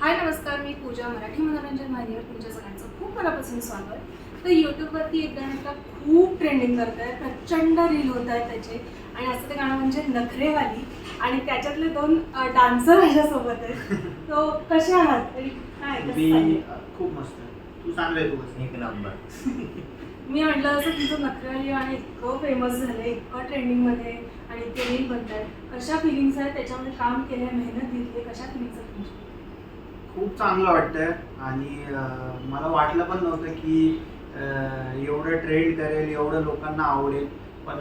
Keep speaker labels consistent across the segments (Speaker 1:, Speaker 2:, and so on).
Speaker 1: हाय नमस्कार, मी पूजा. मराठी मनोरंजन वाहिनीवर तुमच्या सगळ्यांचं खूप मनापासून स्वागत. तर यूट्यूबवरती एक गाणं आता खूप ट्रेंडिंग करत आहे, प्रचंड रील होत आहेत त्याचे. आणि असं ते गाणं म्हणजे नखरेवाली. आणि त्याच्यातले दोन डान्सर माझ्यासोबत आहेत. तो कसे आहात आणि काय कसं चाललंय?
Speaker 2: खूप मस्त आहे. तू चांगलं आहे, तू कसं
Speaker 3: एक नंबर.
Speaker 1: मी म्हटलं असं तुमचं नखरेवाली गाणं इतकं फेमस झालं, इतकं ट्रेंडिंगमध्ये आणि ते रील बनत आहेत. कशा फिलिंग्स आहेत त्याच्यामध्ये काम केलं, मेहनत घेतली, कशा फिलिंग्स आहेत तुमच्या?
Speaker 2: खूप चांगलं वाटतंय. आणि मला वाटलं पण नव्हतं की एवढं ट्रेंड करेल, एवढं लोकांना आवडेल. पण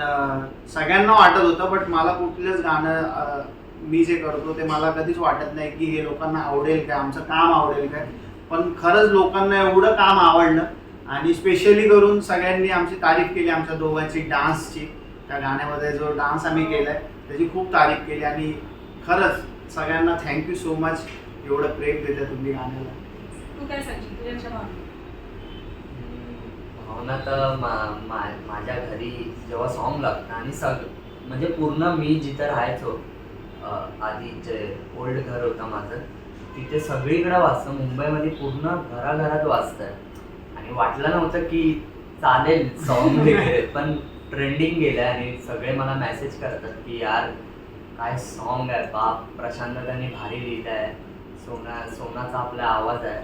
Speaker 2: सगळ्यांना वाटत होतं, बट मला कुठलंच गाणं मी जे करतो ते मला कधीच वाटत नाही की हे लोकांना आवडेल काय, आमचं काम आवडेल काय. पण खरंच लोकांना एवढं काम आवडलं आणि स्पेशली करून सगळ्यांनी आमची तारीफ केली, आमच्या दोघांची डान्सची. त्या गाण्यामध्ये जो डान्स आम्ही केला आहे त्याची खूप तारीफ केली. आणि खरंच सगळ्यांना थँक्यू सो मच, एवढं प्रेम देता तुम्ही गाण्याला.
Speaker 1: तू काय सांगशील तुझ्या भावना?
Speaker 3: भावना तर माझ्या घरी जेव्हा सॉन्ग लागतं आणि म्हणजे पूर्ण मी जिथं राहायचो, आधी जे ओल्ड घर होतं माझं, तिथे सगळीकडे वाजतं. मुंबईमध्ये पूर्ण घराघरात वाजतं. आणि वाटलं नव्हतं की चालेल सॉन्ग वगैरे, पण ट्रेंडिंग गेलं आणि सगळे मला मेसेज करतात की यार काय सॉन्ग आहे, बाप प्रशांतने भारी लिहिलं आहे. सोनाचा आपला आवाज आहे,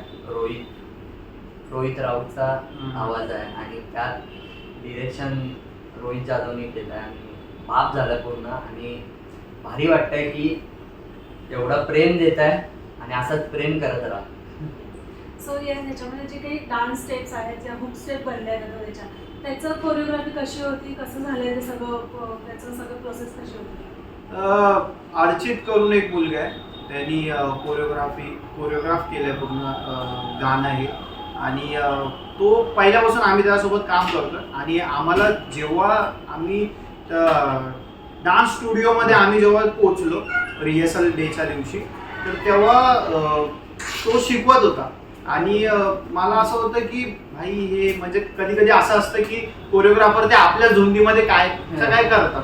Speaker 3: रोहित राऊतचा आवाज आहे आणि त्यात डिरेक्शन रोहित जाधवने केलं आहे. आणि बाप झालं पूर्ण. आणि भारी वाटतंय की एवढं प्रेम देत आहे आणि असंच प्रेम करत राहा.
Speaker 1: सो ह्याच्यामध्ये जे काही डान्स स्टेप्स आहेत, ज्या हुक स्टेप बनल्या आहेत त्याचं कोरिओग्राफी कशी होती, कसं झालंय ते सगळं, त्याचं सगळं प्रोसेस कशी होती?
Speaker 2: अर्चित करून एक मुलगा आहे, त्यांनी कोरिओग्राफ केलं आहे पूर्ण गाणं हे. आणि तो पहिल्यापासून आम्ही त्याच्यासोबत काम करतो. आणि आम्हाला जेव्हा आम्ही डान्स स्टुडिओमध्ये आम्ही जेव्हा पोचलो रिहर्सल डेच्या दिवशी, तर तेव्हा तो शिकवत होता. आणि मला असं होतं की भाई हे म्हणजे कधी कधी असं असतं की कोरिओग्राफर ते आपल्या झुंडीमध्ये काय करतात.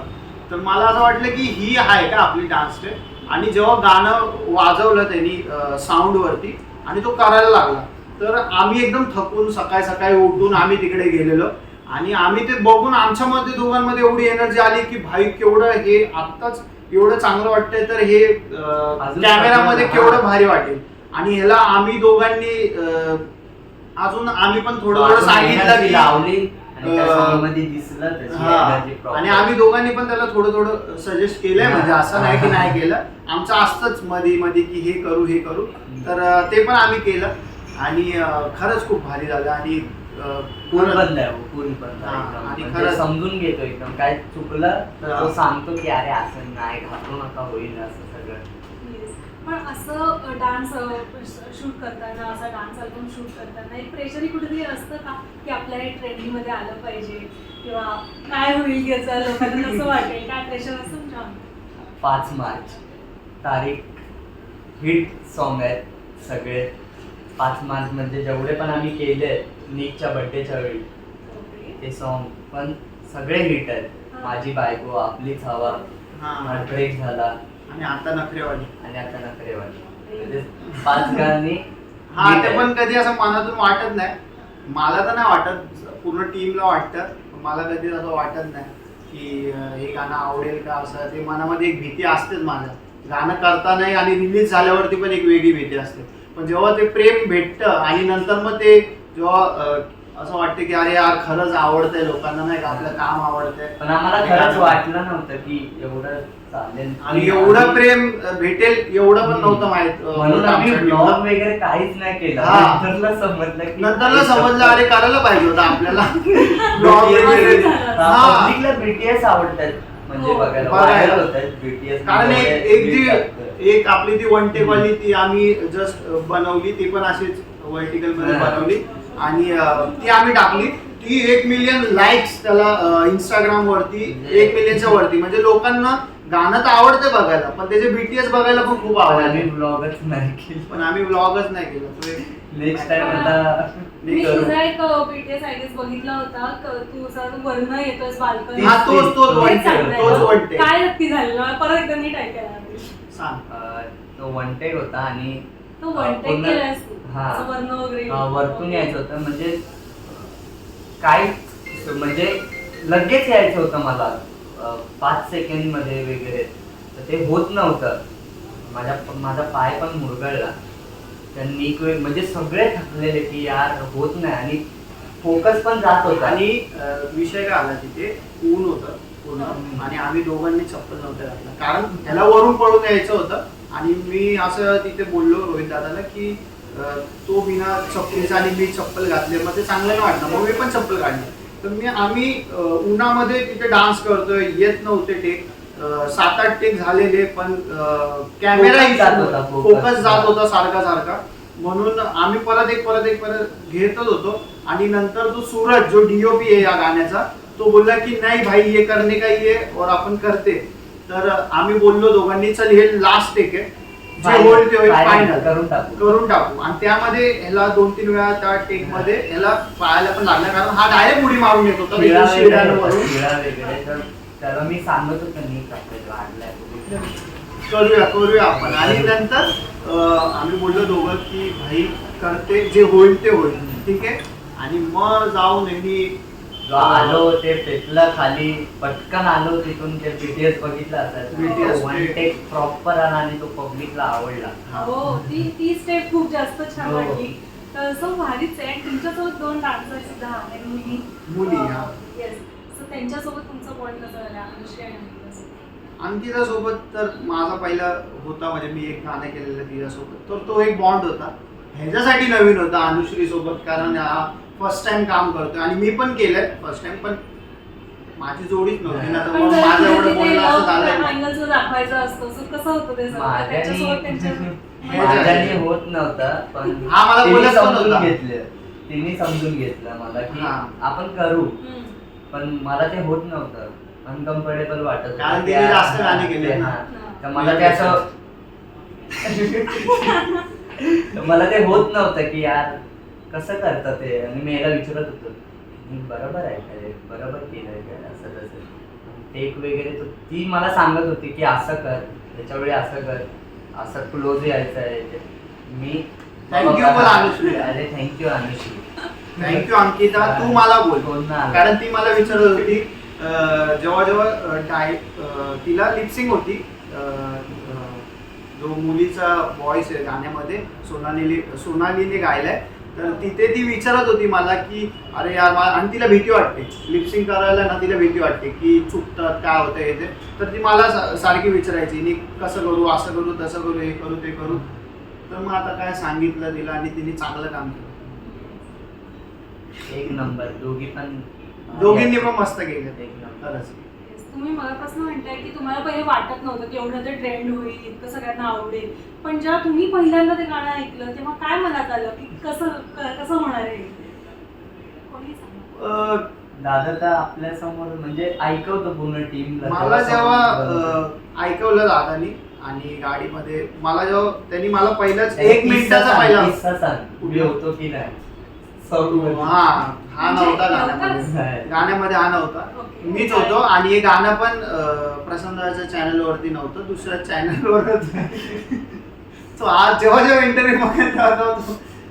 Speaker 2: तर मला असं वाटलं की ही आहे का आपली डान्स स्टेप. आणि जेव्हा गाणं वाजवलं त्यांनी साऊंडवरती आणि तो करायला लागला, तर आम्ही एकदम थकून सकाळी सकाळी उठून आम्ही तिकडे गेलेलो. आणि आम्ही ते बघून आमच्यामध्ये दोघांमध्ये एवढी एनर्जी आली की भाई केवढं हे आत्ताच एवढं चांगलं वाटतंय, तर हे कॅमेरामध्ये केवढं भारी वाटेल. आणि ह्याला आम्ही दोघांनी अजून आम्ही पण थोडं सांगितलं की
Speaker 3: लावली आणि दिसलं.
Speaker 2: आणि आम्ही दोघांनी पण त्याला थोडं सजेस्ट केलंय, म्हणजे असं नाही की नाही केलं. आमचं असतंच मध्ये की हे करू. तर ते पण आम्ही केलं आणि खरंच खूप भारी झालं. आणि
Speaker 3: आणि खरं समजून घेतो एकदम, काय चुकलं तर तो सांगतो की अरे असं नाही, घाबरू नका, होईल असं सगळं.
Speaker 1: पण असं डान्स शूट करताना, असा डान्स अल्बम शूट करताना एक प्रेशरही कुठेतरी असतं का की आपल्याला ट्रेंडिंग मध्ये आलं पाहिजे, किंवा काय होईल याचं लोकांना कसं वाटेल, काय प्रेशर असतं तुमच्या?
Speaker 3: 5 मार्च तारीख, हिट सॉन्ग आहेत सगळे. 5 मार्च म्हणजे जेवढे पण आम्ही केले निकच्या बर्थडेच्या वेळी ते सॉन्ग पण सगळे हिट आहेत. माझी बायको, आपलीच हवा, ब्रेक झाला
Speaker 2: आणि आता नखरेवाली.
Speaker 3: म्हणजे 5 गाणी.
Speaker 2: ते पण कधी असं मनातून वाटत नाही. मला तर नाही वाटत, पूर्ण टीमला वाटतं. मला कधी असं वाटत नाही की हे गाणं आवडेल का, असं ते मनामध्ये एक भीती असतेच माझ्या. गाणं करताना आणि रिलीज झाल्यावरती पण एक वेगळी भीती असते. पण जेव्हा ते प्रेम भेटतं आणि नंतर मग ते जेव्हा असं वाटतं की अरे यार खरंच आवडतंय लोकांना, नाही का आपलं काम आवडतंय.
Speaker 3: पण आम्हाला खरंच वाटलं नव्हतं की एवढं चालेल
Speaker 2: आणि एवढं प्रेम भेटेल एवढं पण नव्हतं माहित.
Speaker 3: म्हणून आम्ही ब्लॉग वगैरे काहीच नाही केलं. नंतरला
Speaker 2: समजलं अरे करायला पाहिजे होतं आपल्याला ब्लॉग वगैरे.
Speaker 3: पब्लिकला बीटीएस आवडतात, म्हणजे बघायला व्हायरल होतात बीटीएस.
Speaker 2: कारण एक आपली ती वन टेक वाली ती आम्ही जस्ट बनवली, ती पण अशीच व्हर्टिकल मध्ये बनवली आणि ती आम्ही टाकली. ती 1 मिलियन लाईक्स त्याला इंस्टाग्राम वरती, 1 मिलियनच्या वरती. म्हणजे लोकांना गाणं तर आवडते बघायला, पण त्याचे बीटीएस बघायला पण खूप आवडते.
Speaker 3: आम्ही व्लॉगच नाही
Speaker 2: केलं.
Speaker 3: नेक्स्ट टाइम आता
Speaker 1: मी तुझा एक बीटीएस आय गेस बघितला होता, तू वर्ण येतोस बाल्कनी.
Speaker 2: तोच
Speaker 1: काय नक्की झालं, परत एकदा नीट ऐकायला
Speaker 3: तो 1 टेक होता. आणि
Speaker 1: तो वन टेक
Speaker 3: पूर्ण-
Speaker 1: केलायस तू
Speaker 3: हा.
Speaker 1: असं वरनं वगैरे
Speaker 3: वरतून यायचं होतं म्हणजे काय म्हणजे लगेच यायचं होतं मला 5 सेकंड मध्ये वगैरे तर ते होत नव्हतं. माझा पाय पण मुरगळला. त्यांनी म्हणजे सगळे थकलेले की यार होत नाही आणि फोकस पण जात होता.
Speaker 2: आणि विषय काय आला तिथे ऊन होतं पूर्ण आणि आम्ही दोघांनी चप्पल नव्हतं घातलं कारण त्याला वरून पळून यायचं होतं. आणि मी असं तिथे बोललो रोहित दादाला की तो बिना चप्पलीचा आणि मी चप्पल घातले मग ते चांगलं नाही वाटलं मग मी पण चप्पल काढली. तर आम्ही उन्हामध्ये तिथे डान्स करतोय येत नव्हते टेक 7-8 टेक झालेले पण कॅमेरा फोकस जात होता सारखा म्हणून आम्ही परत एक घेतच होतो. आणि नंतर तो सूरज जो डीओपी आहे या गाण्याचा तो बोलला की नाही भाई ये करने का ही है और आपण करते. तर आम्ही बोललो दोघांनी चल हे लास्ट टेक आहे जे होईल ते होईल फायनल करून टाकू. आणि त्यामध्ये ह्याला 2-3 वेळा त्या टेक मध्ये ह्याला पायाला पण लागला कारण हा डायरेक्ट उडी मारून येत होता शिड्यांवरून.
Speaker 3: त्याला मी सांगत होतो नीट
Speaker 2: करूया आपण. आणि नंतर आम्ही बोललो दोघं की भाई करते जे होईल ते होईल ठीक आहे. आणि मग जाऊन
Speaker 3: आलो ते पेटलं खाली पटकन आलो तिथून ते बीटीएस बघितलं असायचं वन टेक प्रॉपर आला आणि तो पब्लिकला आवडला.
Speaker 1: हो ती स्टेप खूप जास्त छान वाटली. तर सो भारीच आहे. तुमच्यासोबत 2 डान्सर सुद्धा आहेत मुली येस. सो त्यांच्यासोबत तुमचं बॉन्ड कसं झालं अनुष्का आणि
Speaker 2: अंकिता सोबत तर माझा पहिला होता म्हणजे मी एक गाणं केलेलं तिच्यासोबत तर तो एक बॉन्ड होता. ह्याच्यासाठी नवीन होता अनुश्री सोबत कारण फर्स्ट टाइम काम करतोय आणि मी पण केलंय फर्स्ट टाइम पण माझी जोडीच नव्हती ना तर मग माझं एवढं बोलणं असं झालंय.
Speaker 1: दाखवायचा असतो सो कसं होतं ते
Speaker 3: माझ्याने होत नव्हतं पण
Speaker 2: हा मला बोलत नव्हता.
Speaker 3: तिने समजून घेतलं मला की आपण करू पण मला ते होत नव्हतं. अनकम्फर्टेबल वाटत
Speaker 2: कारण तिने जास्त गाणे केले ना
Speaker 3: तर मला ते असं मला ते होत नव्हतं की यार कसं करतं ते. आणि मी याला विचारत होतो बरोबर आहे काय बरोबर केलंय काय असं तसं टेक वगैरे तर ती मला सांगत होती की असं कर त्याच्या वेळी असं कर असं क्लोज यायचं आहे. मी
Speaker 2: थँक्यू अनुश्री.
Speaker 3: अरे थँक्यू अनुश्री.
Speaker 2: थँक्यू अंकिता तू मला बोल कारण ती मला विचारत होती जेव्हा तिला लिपसिंग होती जो मुलीचा व्हॉइस आहे गाण्यामध्ये सोनालीने गायलाय तर तिथे ती विचारत होती मला की अरे यार आणि तिला भीती वाटते लिपसिंग करायला ना तिला भीती वाटते की चुकतात काय होतं हे ते. तर ती मला सारखी विचारायची नी कसं करू असं करू तसं करू हे करू ते करू. तर मग आता काय सांगितलं तिला आणि तिने चांगलं काम केलं.
Speaker 3: एक नंबर
Speaker 2: दोघींनी पण मस्त केलं खरंच.
Speaker 1: तुम्ही मगापासून म्हणताय की तुम्हाला पहिले वाटत नव्हतं की एवढं ते ट्रेंड होईल इतकं सगळ्यांना आवडेल पण जेव्हा तुम्ही पहिल्यांदा ते गाणं ऐकलं तेव्हा काय मनात आलं की कसं होणार आहे कोणी सांगा.
Speaker 3: दादा तर आपल्या समोर म्हणजे ऐकवतो पूर्ण टीम
Speaker 2: मला जेव्हा ऐकवलं दादानी आणि गाडीमध्ये मला जेव्हा त्यांनी मला पहिलाच 1 मिनिटाचा पहिला
Speaker 3: सांग होतो की नाही
Speaker 2: हा नव्हता गाण्यामध्ये हा नव्हता मीच होतो. आणि हे गाणं पण प्रसन्नच्या चॅनल वरती नव्हतं दुसऱ्या चॅनलवर तो आज जेव्हा इंटरव्ह्यू बघायला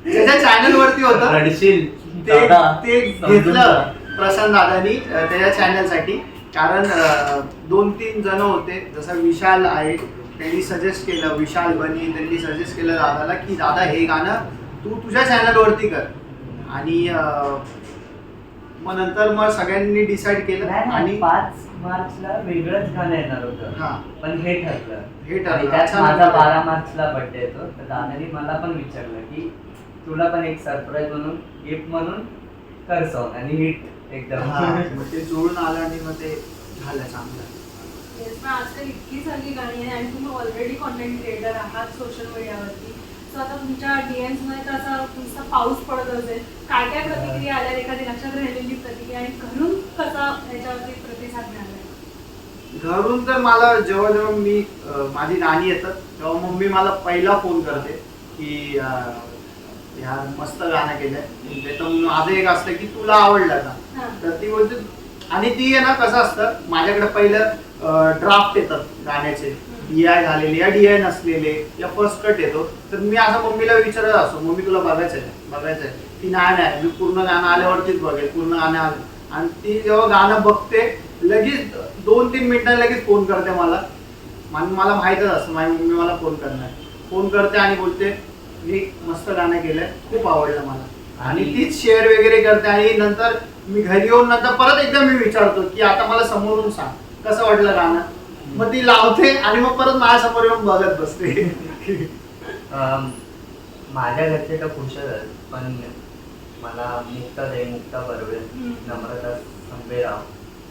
Speaker 2: त्याच्या चॅनल वरती होतं ते घेतलं प्रसन्न दादानी त्याच्या चॅनल साठी कारण 2-3 जण होते जसं विशाल आहे त्यांनी सजेस्ट केलं विशाल बनी त्यांनी सजेस्ट केलं दादाला की दादा हे गाणं तू तुझ्या चॅनल वरती कर. आणि मग नंतर मग सगळ्यांनी डिसाईड केलं आणि
Speaker 3: 5 मार्चला वेगळंच गाणं येणार होतं पण हे ठरलं
Speaker 2: त्यात
Speaker 3: माझा 12 मार्चला बर्थडे येतो तर दादानी मला पण विचारलं की तुला पण एक सरप्राईज म्हणून गिफ्ट म्हणून कर सॉन्ग आणि हिट एकदम
Speaker 2: ते जोडून आलं आणि मग ते झालं चांगलं.
Speaker 1: आजकाल इतकी सगळी गाणी आहे आणि तुम्ही ऑलरेडी कॉन्टेंट क्रिएटर आहात सोशल मीडियावरती सो आता तुमच्या डीएम्स मध्ये तर असा नुसता पाऊस पडत असेल काय काय प्रतिक्रिया आल्या एखादी लक्षात राहिलेली प्रतिक्रिया आणि घरून कसा याच्यावरती प्रतिसाद मिळाला.
Speaker 2: घरून तर मला जेव्हा मी माझी नाणी येतात तेव्हा मम्मी मला पहिला फोन करते की यार मस्त गाणं केलंय तर माझं एक असतं की तुला आवडलं का तर ती बोलते आणि ती आहे ना कसं असतं माझ्याकडे पहिलं ड्राफ्ट येतात गाण्याचे EI झालेले या DI नसलेले या फर्स्ट कट येतो, तर मी असं मम्मीला विचारत असतो, मम्मी तुला बघायचंय ती नाही मी पूर्ण गाणं आल्यावरतीच बघेल, पूर्ण गाणं आलं. आणि ती जेव्हा गाणं बघते लगेच 2-3 मिनिटांनी लगेच फोन करते मला. मला माहीतच असतं माझी मम्मी मला फोन करते आणि बोलते मी मस्त गाणं केलंय, खूप आवडलं मला. आणि तीच शेअर वगैरे करते. आणि नंतर मी घरी येऊन नंतर परत एकदा मी विचारतो की आता मला समोरून सांग कसं वाटलं गाणं. मग ती लावते आणि मग परत माझ्यासमोर येऊन बघत बसते.
Speaker 3: माझ्या घरचे तर खुशच आहेत, पण मला मुक्ता बर्वे, नम्रता संभेराव,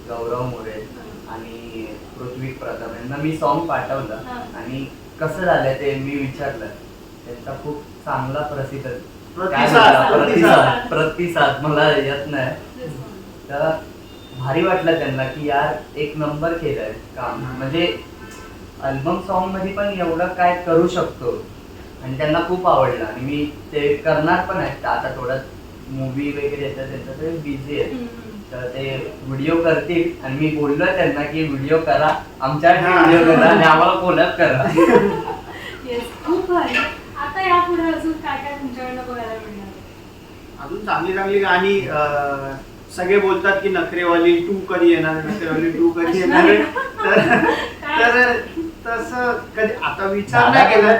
Speaker 3: गौरव मोरे आणि पृथ्वी प्रथम यांना मी सॉन्ग पाठवलं. आणि कसं झालं ते मी विचारलं, त्यांचा खूप चांगला प्रतिसाद मला येत नाही. तर भारी वाटलं त्यांना की यार एक नंबर केलंय काम, म्हणजे अल्बम सॉन्ग मध्ये पण एवढं काय करू शकतो. आणि त्यांना खूप आवडलं आणि मी ते करणार पण आहेत. आता थोडं मूवी वगैरे येतं त्यांचं ते बिझी आहे, तर ते व्हिडिओ करतील. आणि मी बोललोय त्यांना की व्हिडिओ करा, आमच्या व्हिडिओ करा आणि आम्हाला कोलॅब करा.
Speaker 1: खूप भारी. आता यापुढे अजून काय काय तुमच्याकडनं बघायला मिळणार?
Speaker 2: अजून चांगली गाणी. सगळे बोलतात की नखरेवाली 2 कधी येणार, नखरेवाली 2 कधी येणार. तर तसं कधी आता विचार नाही केला.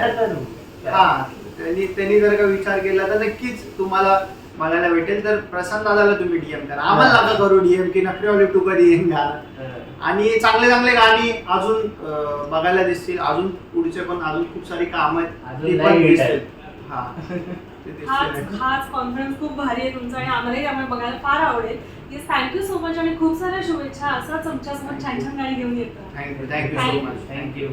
Speaker 2: हा, त्यांनी जर का विचार केला तर नक्कीच तुम्हाला बघायला भेटेल. तर प्रशांत दादाला तुम्ही DM करा, आम्हाला नका करू DM की नखरेवाली 2 कधी येणार. आणि चांगले गाणी अजून बघायला दिसतील. अजून पुढचे पण अजून खूप सारी काम आहेत ती पण दिसतील. हा,
Speaker 1: हाच कॉन्फिडन्स खूप भारी आहे तुमचा आणि आम्हालाही त्यामुळे बघायला फार आवडेल. येस, थँक्यू सो मच आणि खूप साऱ्या शुभेच्छा. असंच आमच्यासमोर छान छान गाणी घेऊन येतो.
Speaker 2: Thank you so much.
Speaker 3: थँक्यू.